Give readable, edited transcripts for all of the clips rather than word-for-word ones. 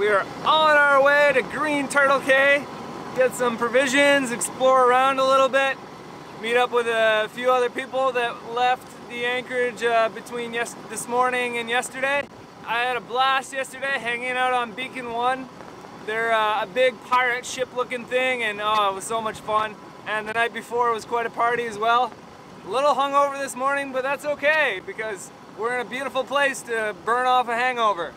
We are on our way to Green Turtle Cay, get some provisions, explore around a little bit, meet up with a few other people that left the anchorage between this morning and yesterday. I had a blast yesterday hanging out on Beacon 1. They're a big pirate ship looking thing, and oh, it was so much fun. And the night before was quite a party as well. A little hungover this morning, but that's okay because we're in a beautiful place to burn off a hangover.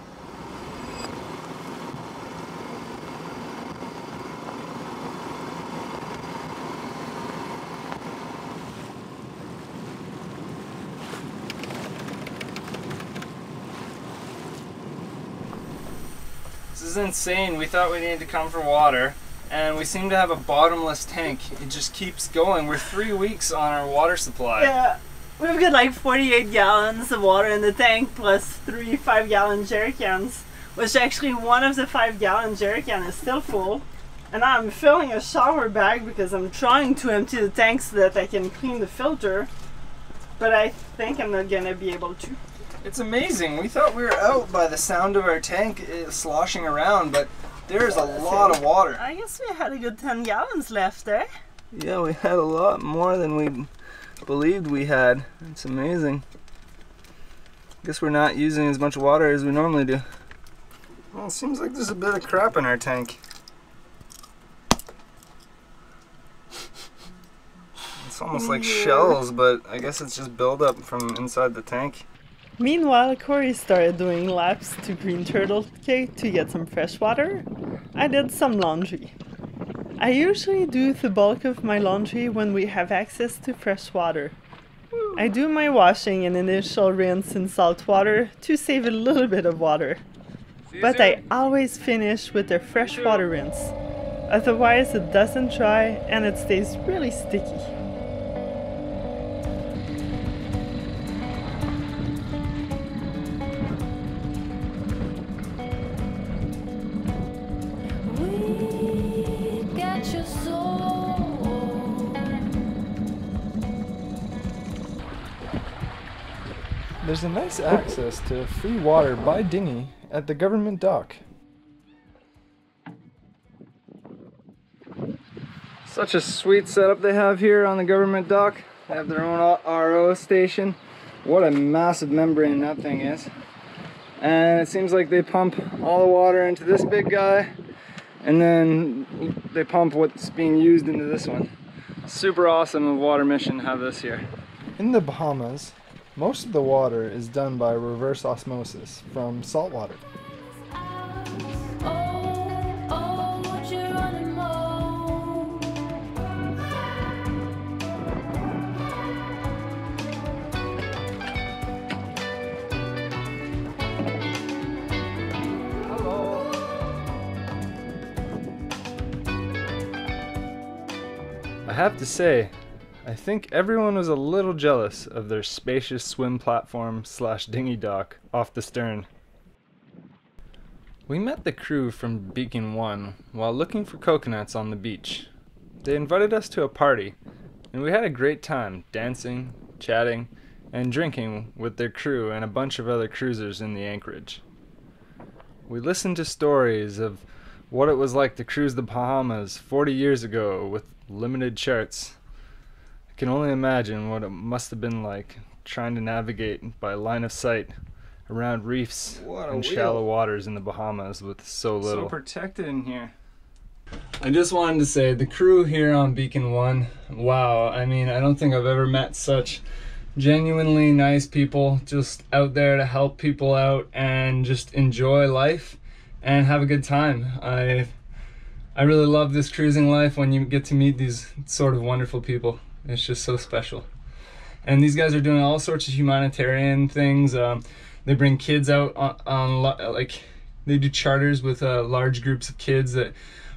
This is insane. We thought we needed to come for water, and we seem to have a bottomless tank. It just keeps going. We're 3 weeks on our water supply. Yeah, we've got like 48 gallons of water in the tank plus 3 5-gallon jerry cans, which actually one of the 5-gallon jerry can is still full. And I'm filling a shower bag because I'm trying to empty the tank so that I can clean the filter, but I think I'm not gonna be able to. It's amazing. We thought we were out by the sound of our tank sloshing around, but there's a lot of water. I guess we had a good 10 gallons left there. Yeah, we had a lot more than we believed we had. It's amazing. Guess we're not using as much water as we normally do. Well, it seems like there's a bit of crap in our tank. It's almost like shells, but I guess it's just buildup from inside the tank. Meanwhile, Corey started doing laps to Green Turtle Cay to get some fresh water. I did some laundry. I usually do the bulk of my laundry when we have access to fresh water. I do my washing and initial rinse in salt water to save a little bit of water. But I always finish with a freshwater rinse. Otherwise it doesn't dry and it stays really sticky. There's a nice access to free water by dinghy at the government dock. Such a sweet setup they have here on the government dock. They have their own RO station. What a massive membrane that thing is. And it seems like they pump all the water into this big guy, and then they pump what's being used into this one. Super awesome of Water Mission to have this here. In the Bahamas, most of the water is done by reverse osmosis from salt water. I have to say, I think everyone was a little jealous of their spacious swim platform / dinghy dock off the stern. We met the crew from Beacon 1 while looking for coconuts on the beach. They invited us to a party, and we had a great time dancing, chatting, and drinking with their crew and a bunch of other cruisers in the anchorage. We listened to stories of what it was like to cruise the Bahamas 40 years ago with limited charts. I can only imagine what it must have been like trying to navigate by line of sight around reefs and shallow waters in the Bahamas with so little. So protected in here. I just wanted to say, the crew here on Beacon 1, wow, I mean, I don't think I've ever met such genuinely nice people, just out there to help people out and just enjoy life and have a good time. I really love this cruising life when you get to meet these sort of wonderful people. It's just so special. And these guys are doing all sorts of humanitarian things. They bring kids out on like, they do charters with large groups of kids that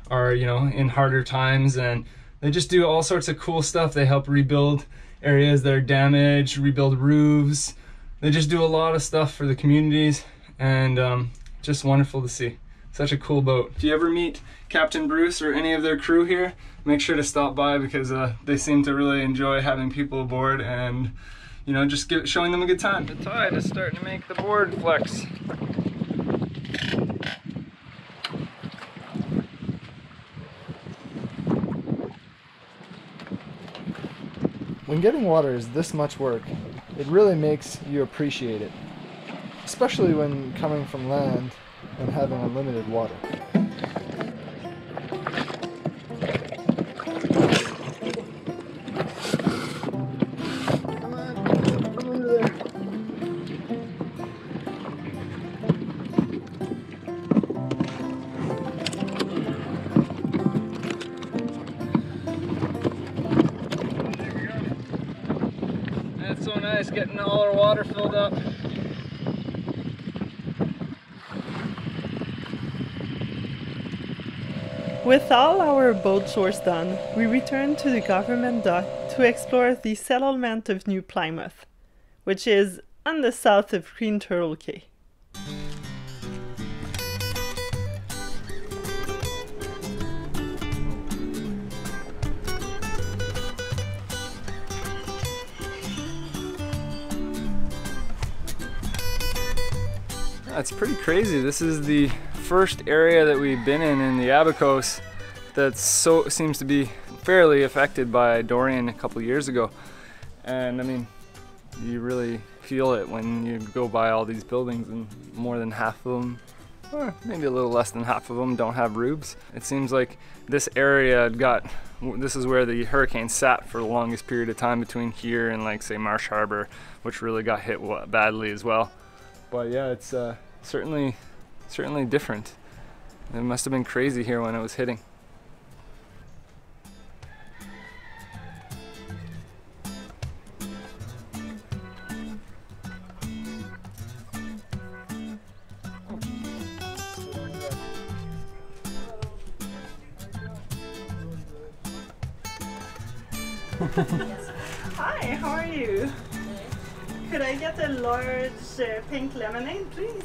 are, you know, in harder times, and they just do all sorts of cool stuff. They help rebuild areas that are damaged, rebuild roofs. They just do a lot of stuff for the communities, and just wonderful to see. Such a cool boat. If you ever meet Captain Bruce or any of their crew here, make sure to stop by because they seem to really enjoy having people aboard and, you know, just showing them a good time. The tide is starting to make the board flex. When getting water is this much work, it really makes you appreciate it, especially when coming from land and having unlimited water. That's so nice, getting all our water filled up. With all our boat chores done, we returned to the government dock to explore the settlement of New Plymouth, which is on the south of Turtle Cay. That's pretty crazy. This is the first area that we've been in the Abacos that seems to be fairly affected by Dorian a couple years ago. And I mean, you really feel it when you go by all these buildings, and more than half of them, or maybe a little less than half of them, don't have roofs. It seems like this area this is where the hurricane sat for the longest period of time, between here and like say Marsh Harbor, which really got hit badly as well. But yeah, it's certainly different. It must have been crazy here when it was hitting. Hi, how are you? Could I get a large pink lemonade, please?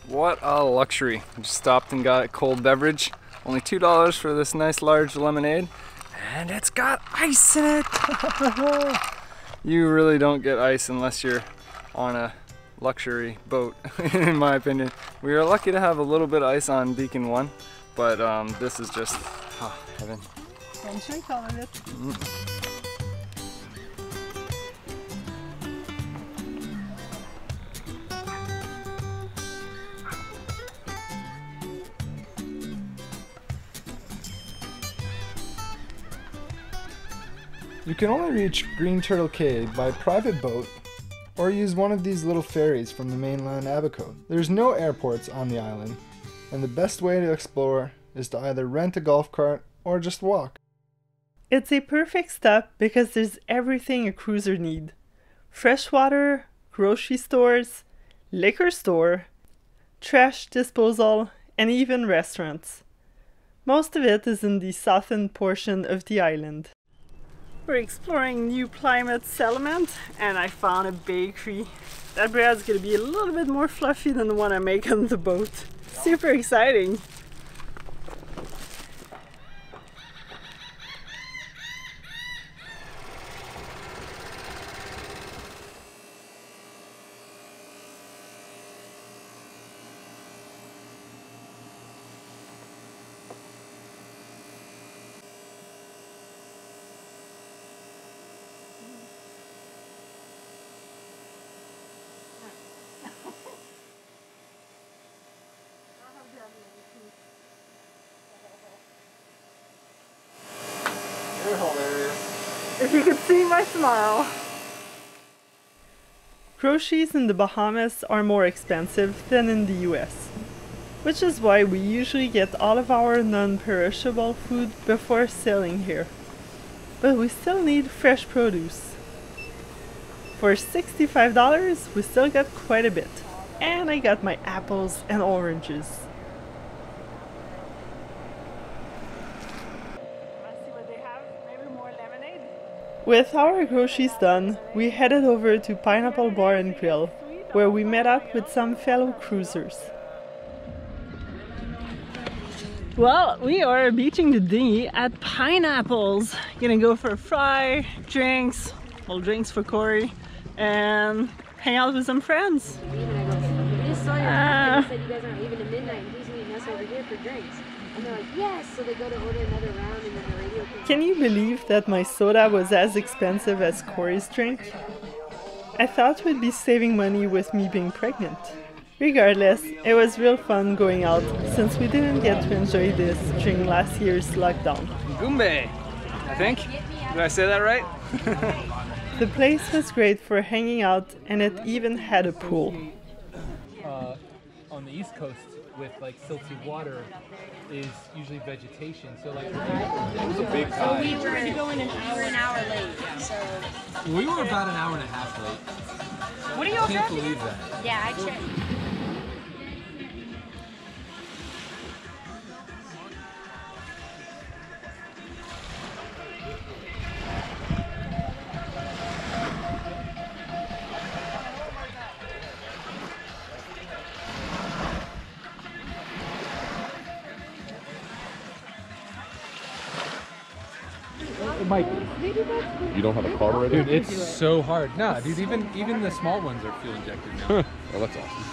What a luxury. Just stopped and got a cold beverage. Only $2 for this nice large lemonade. And it's got ice in it! You really don't get ice unless you're on a luxury boat, in my opinion. We are lucky to have a little bit of ice on Beacon 1, but this is just heaven. One drink all of it. You can only reach Turtle Cay by private boat or use one of these little ferries from the mainland Abacos. There's no airports on the island, and the best way to explore is to either rent a golf cart or just walk. It's a perfect stop because there's everything a cruiser needs. Fresh water, grocery stores, liquor store, trash disposal, and even restaurants. Most of it is in the southern portion of the island. We're exploring New Plymouth settlement, and I found a bakery. That bread's gonna be a little bit more fluffy than the one I make on the boat. Super exciting! You're hilarious. If you could see my smile! Groceries in the Bahamas are more expensive than in the US, which is why we usually get all of our non-perishable food before sailing here. But we still need fresh produce. For $65, we still got quite a bit. And I got my apples and oranges. With our groceries done, we headed over to Pineapple Bar and Grill, where we met up with some fellow cruisers. Well, we are beaching the dinghy at Pineapples. Gonna go for a fry, drinks, well, drinks for Corey, and hang out with some friends. We just saw your said you guys aren't leaving at midnight. Who's meeting us over here for drinks. And they're like, yes! So they go to order another round and then the radio Can you believe that my soda was as expensive as Corey's drink? I thought we'd be saving money with me being pregnant. Regardless, it was real fun going out since we didn't get to enjoy this during last year's lockdown. Gumbe, I think. Did I say that right? The place was great for hanging out and it even had a pool. On the East Coast with like silty water is usually vegetation. So like it was a big tide. we were going an hour late. So We were about an hour and a half late. what are you I can't believe that. Yeah, I checked. You don't have a card already? Dude, it's so hard. Nah, dude, even the small ones are fuel injected now. Oh, that's awesome.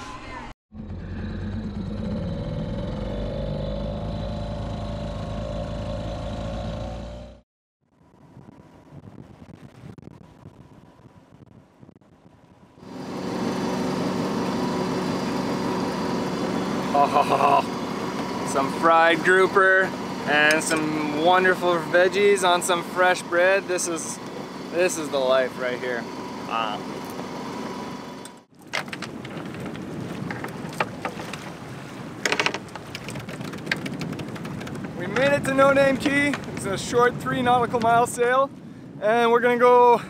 Oh, some fried grouper and some wonderful veggies on some fresh bread. This is the life right here. Wow. We made it to No Name Cay. It's a short 3 nautical mile sail, and we're gonna go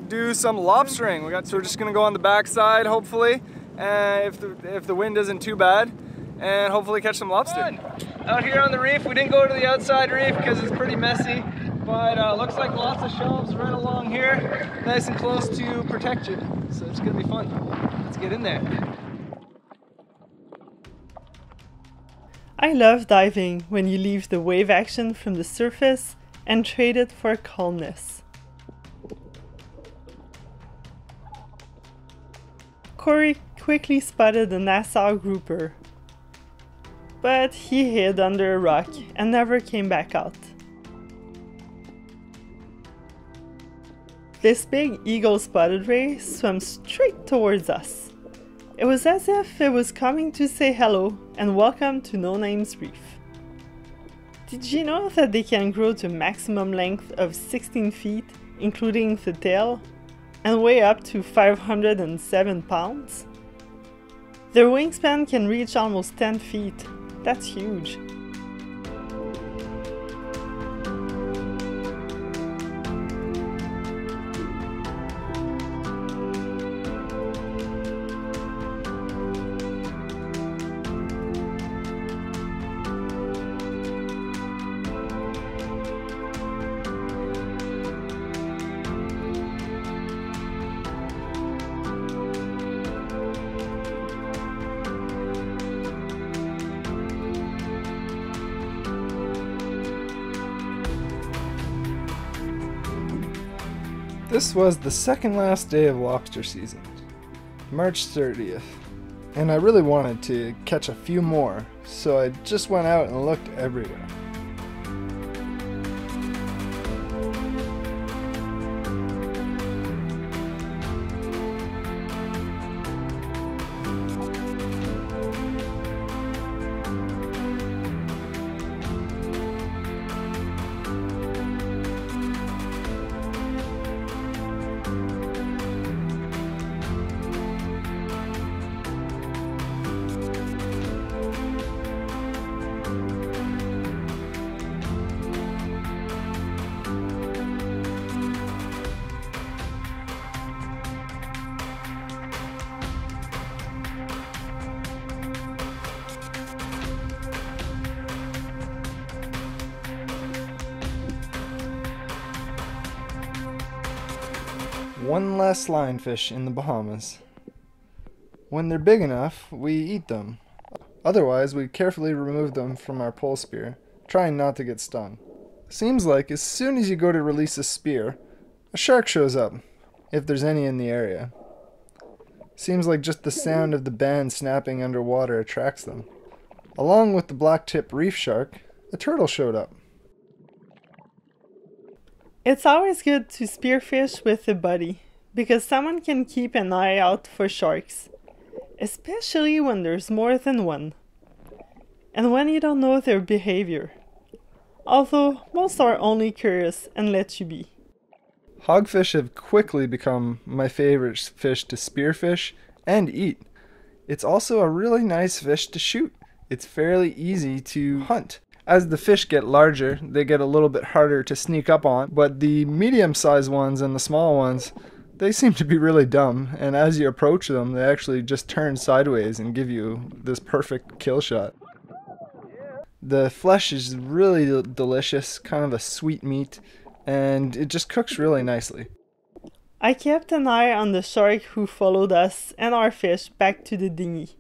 do some lobstering. So we're just gonna go on the backside, hopefully, if the wind isn't too bad, and hopefully catch some lobster. Out here on the reef, we didn't go to the outside reef because it's pretty messy, but looks like lots of shelves right along here, nice and close to protect you. So it's gonna be fun. Let's get in there. I love diving when you leave the wave action from the surface and trade it for calmness. Corey quickly spotted a Nassau grouper, but he hid under a rock and never came back out. This big eagle-spotted ray swam straight towards us. It was as if it was coming to say hello and welcome to No Name's reef. Did you know that they can grow to a maximum length of 16 feet, including the tail, and weigh up to 507 pounds? Their wingspan can reach almost 10 feet. That's huge. This was the second last day of lobster season, March 30th, and I really wanted to catch a few more, so I just went out and looked everywhere. One less lionfish in the Bahamas. When they're big enough, we eat them. Otherwise, we carefully remove them from our pole spear, trying not to get stung. Seems like as soon as you go to release a spear, a shark shows up, if there's any in the area. Seems like just the sound of the band snapping underwater attracts them. Along with the black-tip reef shark, a turtle showed up. It's always good to spearfish with a buddy, because someone can keep an eye out for sharks, especially when there's more than one, and when you don't know their behavior. Although most are only curious and let you be. Hogfish have quickly become my favorite fish to spearfish and eat. It's also a really nice fish to shoot. It's fairly easy to hunt. As the fish get larger, they get a little bit harder to sneak up on, but the medium-sized ones and the small ones, they seem to be really dumb, and as you approach them, they actually just turn sideways and give you this perfect kill shot. The flesh is really delicious, kind of a sweet meat, and it just cooks really nicely. I kept an eye on the shark who followed us and our fish back to the dinghy.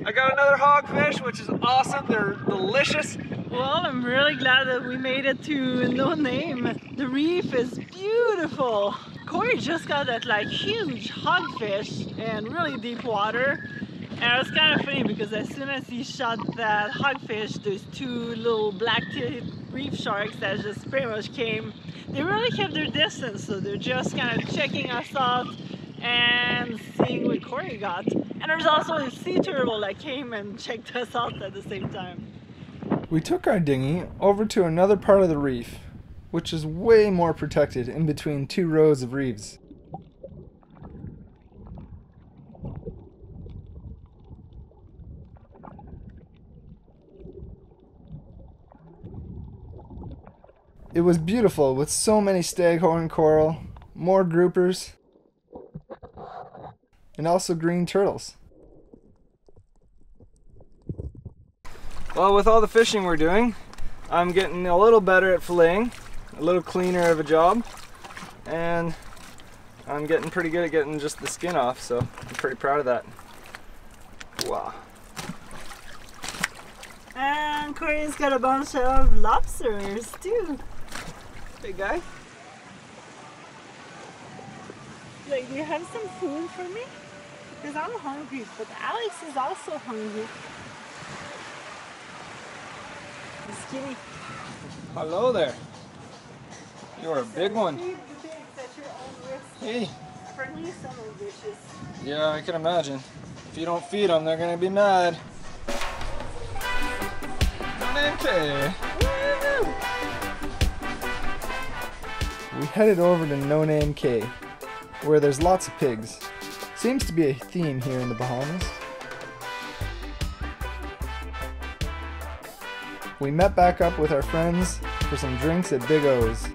I got another hogfish, which is awesome. They're delicious. Well, I'm really glad that we made it to No Name. The reef is beautiful. Corey just got that like huge hogfish in really deep water. And it was kind of funny because as soon as he shot that hogfish, those two little black-tipped reef sharks that just pretty much came. They really kept their distance, so they're just kind of checking us out and seeing what Corey got. And there's also a sea turtle that came and checked us out at the same time. We took our dinghy over to another part of the reef, which is way more protected in between two rows of reefs. It was beautiful with so many staghorn coral, more groupers, and also green turtles. Well, with all the fishing we're doing, I'm getting a little better at filleting, a little cleaner of a job, and I'm getting pretty good at getting just the skin off, so I'm pretty proud of that. Wow. And Corey's got a bunch of lobsters too. Big guy. Like, do you have some food for me? Because I'm hungry, but Alex is also hungry. He's skinny. Hello there. You're a big one. Feed the pigs at your own risk. Hey. Friendly summer dishes. Yeah, I can imagine. If you don't feed them, they're gonna be mad. No Name Cay. We headed over to No Name Cay, where there's lots of pigs. Seems to be a theme here in the Bahamas. We met back up with our friends for some drinks at Big O's.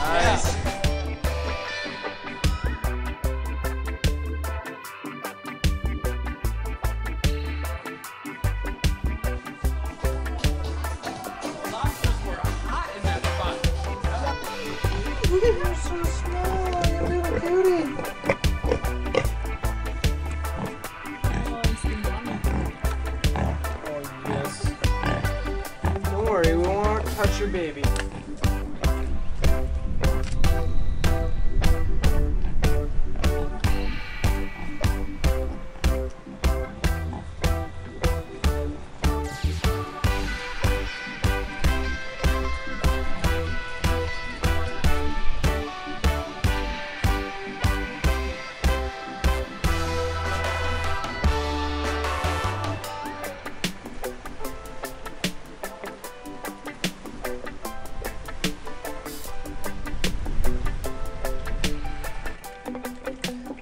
Nice. You're so small, you little beauty. Oh yes. Don't worry, we won't touch your baby.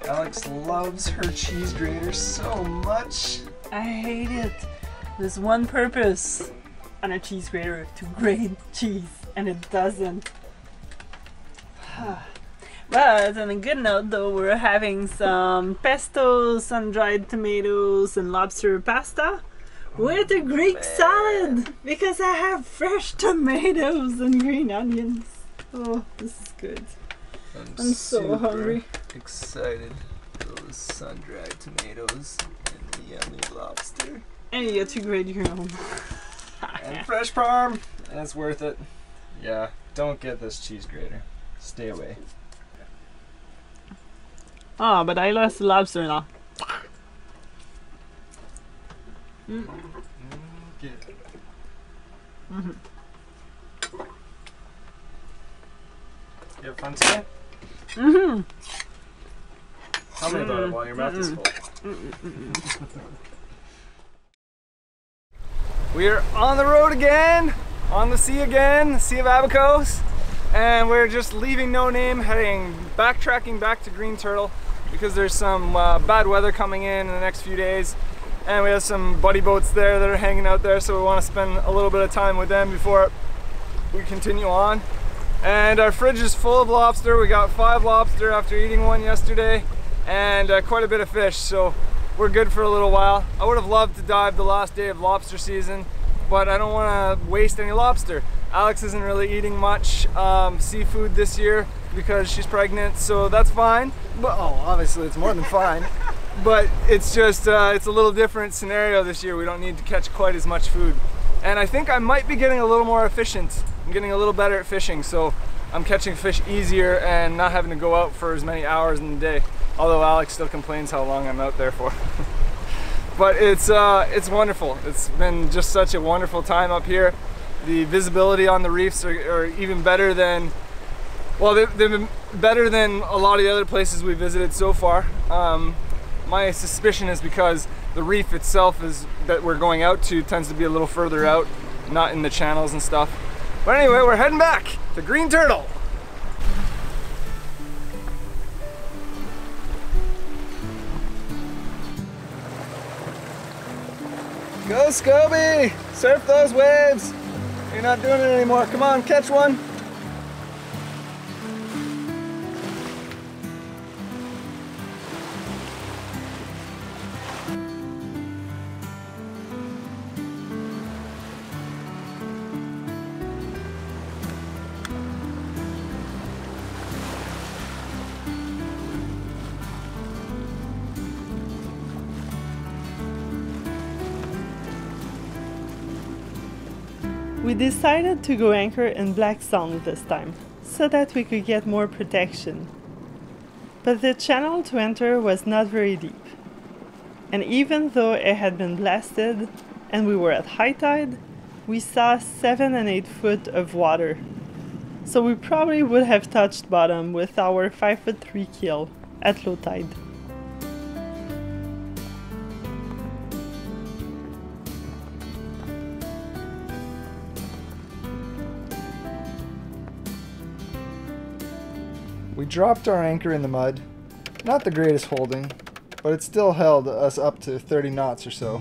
Alex loves her cheese grater so much. I hate it. There's one purpose on a cheese grater, to grate cheese, and it doesn't. But on a good note though, we're having some pesto, sun-dried tomatoes, and lobster pasta with a Greek salad because I have fresh tomatoes and green onions. Oh, this is good. I'm so hungry. Excited. Those sun-dried tomatoes and the yummy lobster. And you get to grate your own. And fresh parm. And it's worth it. Yeah, don't get this cheese grater. Stay away. Ah, but I lost the lobster now. Okay. You have fun today? Mm-hmm. Tell me about it while your mouth is full. We are on the road again, on the sea again, Sea of Abacos, and we're just leaving No Name, backtracking back to Green Turtle because there's some bad weather coming in the next few days, and we have some buddy boats there that are hanging out there, so we want to spend a little bit of time with them before we continue on. And our fridge is full of lobster. We got 5 lobster after eating one yesterday, and quite a bit of fish, so we're good for a little while. I would have loved to dive the last day of lobster season, but I don't want to waste any lobster. Alex isn't really eating much seafood this year because she's pregnant, so that's fine. But oh, obviously it's more than fine. But it's just it's a little different scenario this year. We don't need to catch quite as much food, and I think I might be getting a little more efficient. I'm getting a little better at fishing, so I'm catching fish easier and not having to go out for as many hours in the day. Although Alex still complains how long I'm out there for. But it's wonderful. It's been just such a wonderful time up here. The visibility on the reefs are even better than, well, they've been better than a lot of the other places we visited so far. My suspicion is because the reef itself that we're going out to tends to be a little further out, not in the channels and stuff. But anyway, we're heading back to Green Turtle. Go Scobie! Surf those waves! You're not doing it anymore. Come on, catch one! We decided to go anchor in Black Sound this time, so that we could get more protection. But the channel to enter was not very deep. And even though it had been blasted and we were at high tide, we saw 7 and 8 foot of water. So we probably would have touched bottom with our 5'3" keel at low tide. We dropped our anchor in the mud. Not the greatest holding, but it still held us up to 30 knots or so.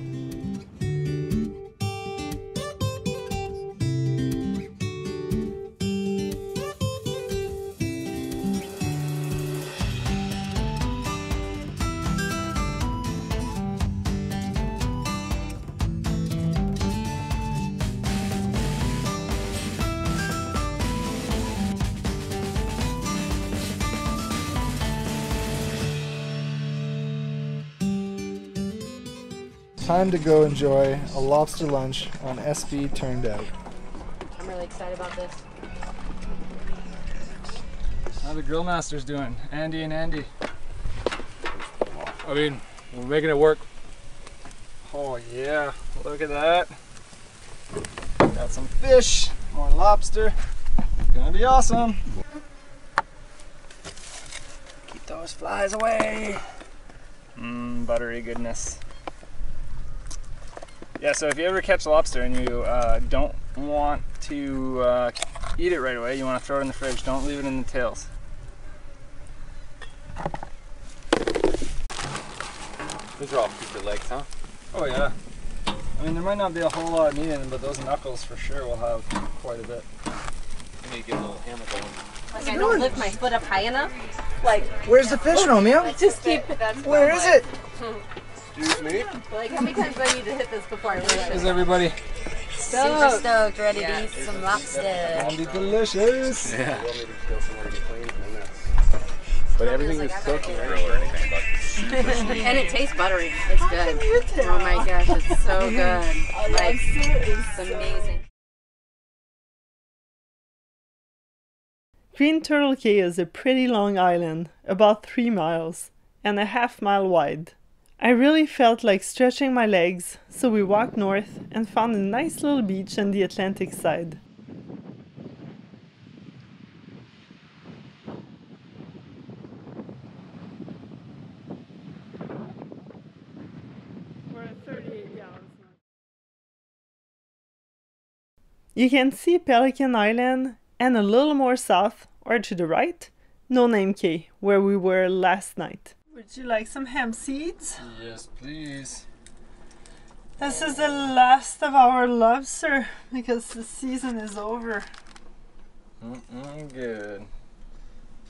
Time to go enjoy a lobster lunch on SB Turned Out. I'm really excited about this. How the grill masters doing? Andy and Andy. I mean, we're making it work. Oh yeah, look at that. Got some fish, more lobster. Gonna be awesome. Keep those flies away. Buttery goodness. Yeah, so if you ever catch lobster and you don't want to eat it right away, you want to throw it in the fridge. Don't leave it in the tails. Those are all super legs, huh? Oh yeah. I mean, there might not be a whole lot of meat in them, but those knuckles for sure will have quite a bit. You need to get a little hammer going. Like I don't lift my foot up high enough. Like Where's the fish, Romeo? I just keep. Where is it? Excuse me? Like how many times do I need to hit this before I release Is it? everybody? Super stoked, ready to eat some lobster. Andy delicious. Yeah. We'll maybe go somewhere to get clean and that's... But everything is cooking right or anything, but... And it tastes buttery. It's good. Oh my gosh, it's so good. Like, it's amazing. Green Turtle Cay is a pretty long island, about 3 miles, and a half-mile wide. I really felt like stretching my legs, so we walked north and found a nice little beach on the Atlantic side. We're at 38 gallons now. You can see Pelican Island and a little more south, or to the right, No Name Cay, where we were last night. Would you like some hemp seeds? Yes, please. This is the last of our lobster because the season is over. Good.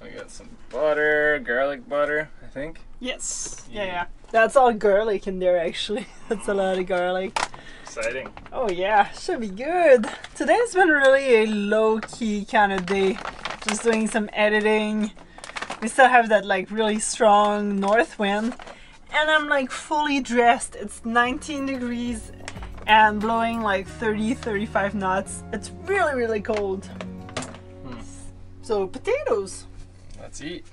I got some butter, garlic butter, I think. Yes. Yeah. That's all garlic in there actually. That's a lot of garlic. Exciting. Oh yeah, should be good. Today's been really a low-key kind of day. Just doing some editing. We still have that like really strong north wind. And I'm like fully dressed. It's 19 degrees and blowing like 30-35 knots. It's really, really cold. So potatoes. Let's eat.